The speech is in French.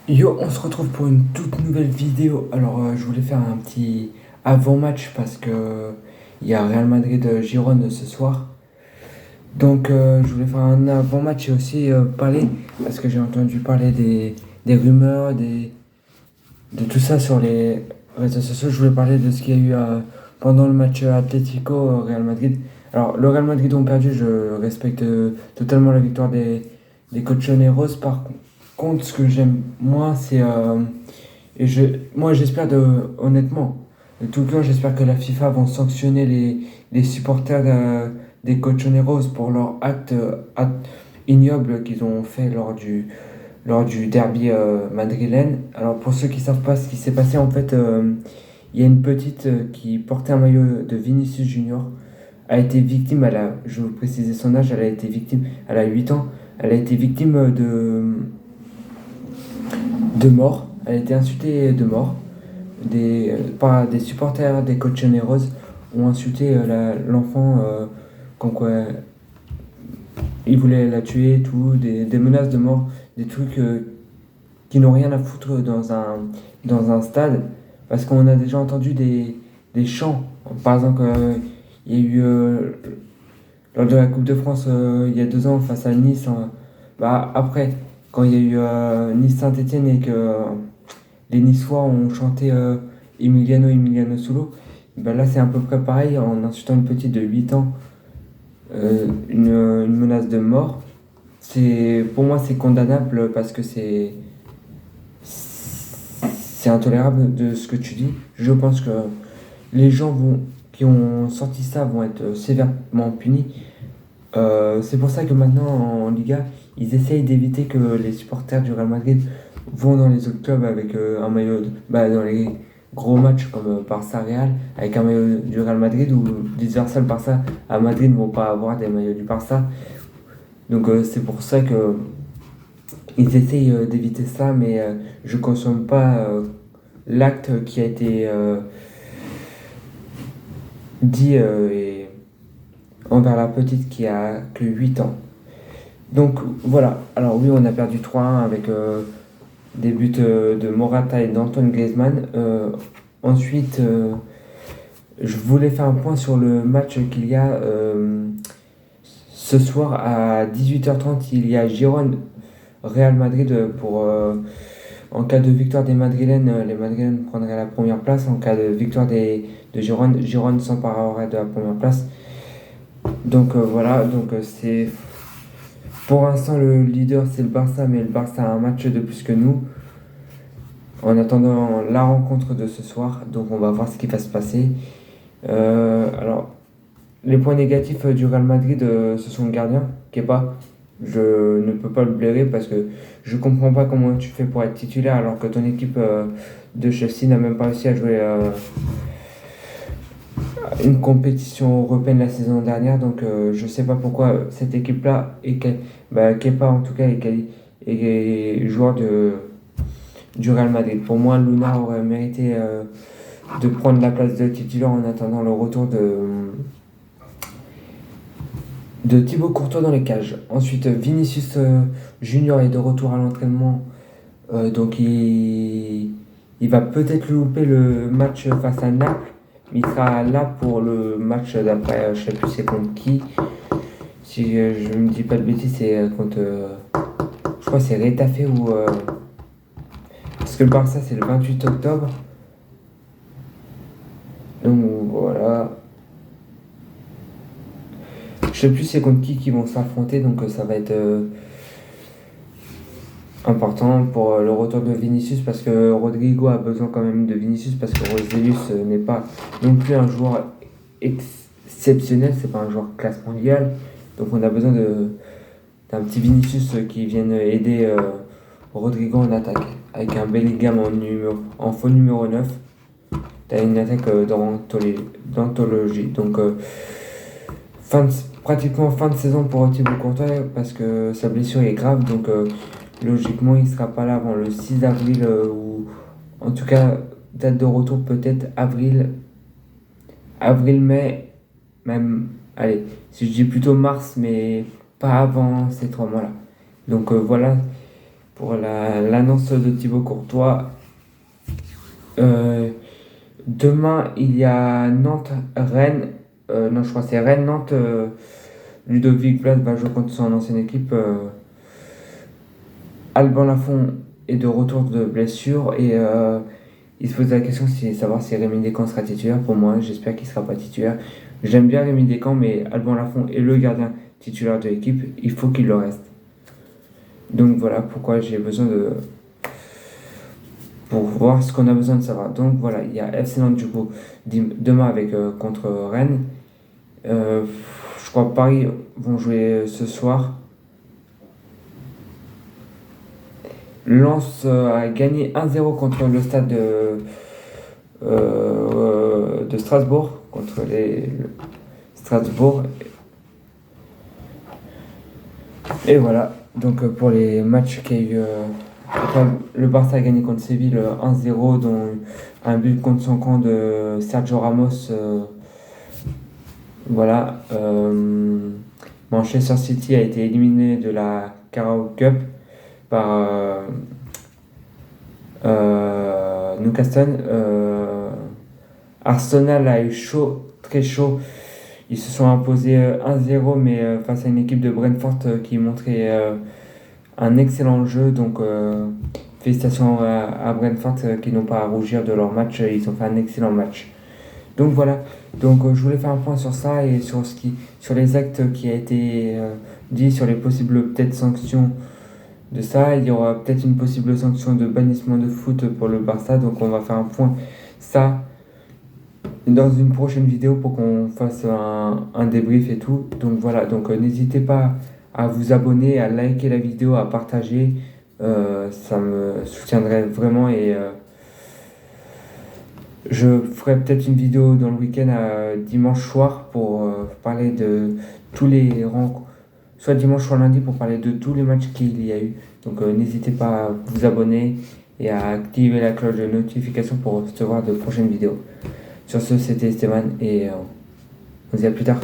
Yo, on se retrouve pour une toute nouvelle vidéo. Alors, je voulais faire un petit avant-match parce que il y a Real Madrid-Girone ce soir. Donc, je voulais faire un avant-match et aussi parler parce que j'ai entendu parler des rumeurs, de tout ça sur les réseaux sociaux. Je voulais parler de ce qu'il y a eu pendant le match Atlético-Real Madrid. Alors, le Real Madrid ont perdu, je respecte totalement la victoire des Colchoneros. Par contre, ce que j'aime moins, c'est moi, j'espère honnêtement, de tout cœur, j'espère que la FIFA vont sanctionner les supporters des Colchoneros pour leur ignoble qu'ils ont fait lors du derby madrilène. Alors, pour ceux qui ne savent pas ce qui s'est passé, en fait, il y a une petite qui portait un maillot de Vinicius Junior, a été victime, je vais vous préciser son âge, elle a été victime, elle a 8 ans, elle a été victime de mort, elle a été insultée de mort par des supporters des Colchoneros ont insulté l'enfant comme quoi ils voulaient la tuer, tout, des menaces de mort, des trucs qui n'ont rien à foutre dans un stade. Parce qu'on a déjà entendu des chants. Par exemple, il y a eu lors de la Coupe de France il y a 2 ans face à Nice. Bah, après, quand il y a eu Nice-Saint-Etienne et que les Niçois ont chanté Emiliano, Emiliano Solo, bah là c'est à peu près pareil en insultant une petite de 8 ans, une menace de mort. Pour moi c'est condamnable parce que c'est intolérable de ce que tu dis. Je pense que les gens qui ont sorti ça vont être sévèrement punis. C'est pour ça que maintenant en Liga, ils essayent d'éviter que les supporters du Real Madrid vont dans les autres clubs avec un maillot, dans les gros matchs comme Barça Real, avec un maillot du Real Madrid ou vice-versa, le Barça à Madrid ne vont pas avoir des maillots du Barça. Donc c'est pour ça que ils essayent d'éviter ça, mais je ne consomme pas l'acte qui a été dit envers la petite qui a que 8 ans. Donc voilà, alors oui, on a perdu 3-1 avec des buts de Morata et d'Antoine Griezmann. Ensuite, je voulais faire un point sur le match qu'il y a ce soir à 18h30. Il y a Girone Real Madrid en cas de victoire des Madrilènes, les Madrilènes prendraient la première place. En cas de victoire de Girone, Girone s'emparerait de la première place. Donc voilà, donc c'est pour l'instant le leader c'est le Barça, mais le Barça a un match de plus que nous. En attendant la rencontre de ce soir, donc on va voir ce qui va se passer. Alors, les points négatifs du Real Madrid, ce sont le gardien, Kepa. Je ne peux pas le blairer parce que je comprends pas comment tu fais pour être titulaire alors que ton équipe de Chelsea n'a même pas réussi à jouer une compétition européenne la saison dernière. Donc je sais pas pourquoi cette équipe-là, Kepa en tout cas, est joueur du Real Madrid. Pour moi, Luna aurait mérité de prendre la place de titulaire en attendant le retour de Thibaut Courtois dans les cages. Ensuite, Vinicius Junior est de retour à l'entraînement. Donc il va peut-être louper le match face à Naples. Mais il sera là pour le match d'après, je sais plus c'est contre qui. Si je ne me dis pas de bêtises, c'est contre. Je crois que c'est Retafe ou. Parce que le Barça c'est le 28 octobre. Donc voilà. Je sais plus c'est contre qui vont s'affronter, donc ça va être important pour le retour de Vinicius parce que Rodrigo a besoin quand même de Vinicius parce que Roselius n'est pas non plus un joueur exceptionnel, c'est pas un joueur classe mondiale, donc on a besoin d'un petit Vinicius qui vienne aider Rodrigo en attaque avec un Bellingham en faux numéro 9. T'as une attaque d'anthologie, donc pratiquement fin de saison pour Thibaut Courtois parce que sa blessure est grave, donc logiquement il sera pas là avant le 6 avril ou en tout cas date de retour peut-être avril-mai, même, allez, si je dis plutôt mars, mais pas avant ces 3 mois-là. Donc voilà, pour l'annonce de Thibaut Courtois. Demain, il y a Nantes-Rennes. Non, je crois que c'est Rennes-Nantes. Ludovic Blas va jouer contre son ancienne équipe. Alban Lafont est de retour de blessure et il se pose la question de savoir si Rémi Descamps sera titulaire. Pour moi, j'espère qu'il ne sera pas titulaire. J'aime bien Rémi Descamps, mais Alban Lafont est le gardien titulaire de l'équipe. Il faut qu'il le reste. Donc voilà pourquoi j'ai besoin de... pour voir ce qu'on a besoin de savoir. Donc voilà, il y a FC Nantes du coup demain avec contre Rennes. Je crois que Paris vont jouer ce soir. Lens a gagné 1-0 contre le stade de Strasbourg, contre Strasbourg. Et voilà, donc pour les matchs qu'il y a eu, le Barça a gagné contre Séville 1-0, dont un but contre son camp de Sergio Ramos. Voilà. Manchester City a été éliminé de la Carabao Cup par Newcastle. Arsenal a eu chaud, très chaud. Ils se sont imposés 1-0, mais face à une équipe de Brentford qui montrait un excellent jeu. Donc félicitations à Brentford qui n'ont pas à rougir de leur match. Ils ont fait un excellent match. Donc voilà, donc je voulais faire un point sur ça et sur les actes qui a été dit, sur les possibles peut-être sanctions de ça. Il y aura peut-être une possible sanction de bannissement de foot pour le Barça, donc on va faire un point ça dans une prochaine vidéo pour qu'on fasse un débrief et tout. Donc voilà, donc n'hésitez pas à vous abonner, à liker la vidéo, à partager, ça me soutiendrait vraiment et je ferai peut-être une vidéo dans le week-end dimanche soir pour parler de tous les rencontres, soit dimanche soit lundi pour parler de tous les matchs qu'il y a eu. Donc n'hésitez pas à vous abonner et à activer la cloche de notification pour recevoir de prochaines vidéos. Sur ce, c'était Esteban et on se dit à plus tard.